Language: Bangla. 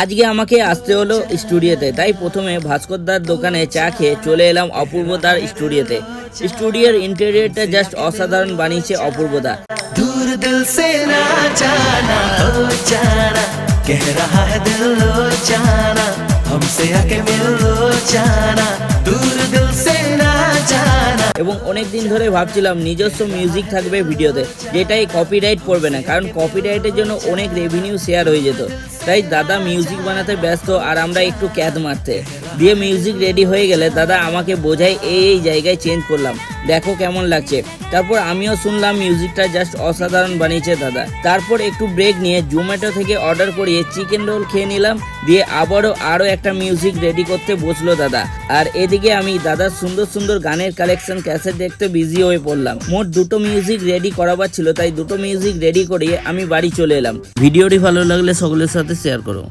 আজকে আমাকে আসতে হলো স্টুডিওতে, তাই প্রথমে ভাস্করদার দোকানে চা খেয়ে চলে এলাম অপূর্বদার স্টুডিওতে। স্টুডিওর ইন্টেরিয়রটা জাস্ট অসাধারণ বানিয়েছে অপূর্বদা। दूर दिल से ना जाना हो जाना, कह रहा है दिल लो जाना, हमसे आके मिल लो जाना, दूर दिल से ना जाना। এবং অনেক দিন ধরে ভাবছিলাম নিজস্ব মিউজিক থাকবে ভিডিওতে, যেটাই কপিরাইট পড়বে না, কারণ কপিরাইটের জন্য অনেক রেভিনিউ শেয়ার হয়ে যেত। তাই দাদা মিউজিক বানাতে ব্যস্ত আর আমরা একটু ক্যাদ মারতে দিয়ে মিউজিক রেডি হয়ে গেলে দাদা আমাকে বোঝায় এই জায়গায় চেঞ্জ করলাম, দেখো কেমন লাগছে। তারপর আমিও শুনলাম মিউজিকটা জাস্ট অসাধারণ বানিয়েছে দাদা। তারপর একটু ব্রেক নিয়ে জোম্যাটো থেকে অর্ডার করিয়ে চিকেন রোল খেয়ে নিলাম, দিয়ে আরও একটা মিউজিক রেডি করতে বসলো দাদা। আর এদিকে আমি দাদার সুন্দর সুন্দর গানের কালেকশন ক্যাসেট দেখতে বিজি হয়ে পড়লাম। মোট দুটো মিউজিক রেডি করাবার ছিল, তাই দুটো মিউজিক রেডি করিয়ে আমি বাড়ি চলে এলাম। ভিডিওটি ভালো লাগলে সকলের সাথে শেয়ার করো।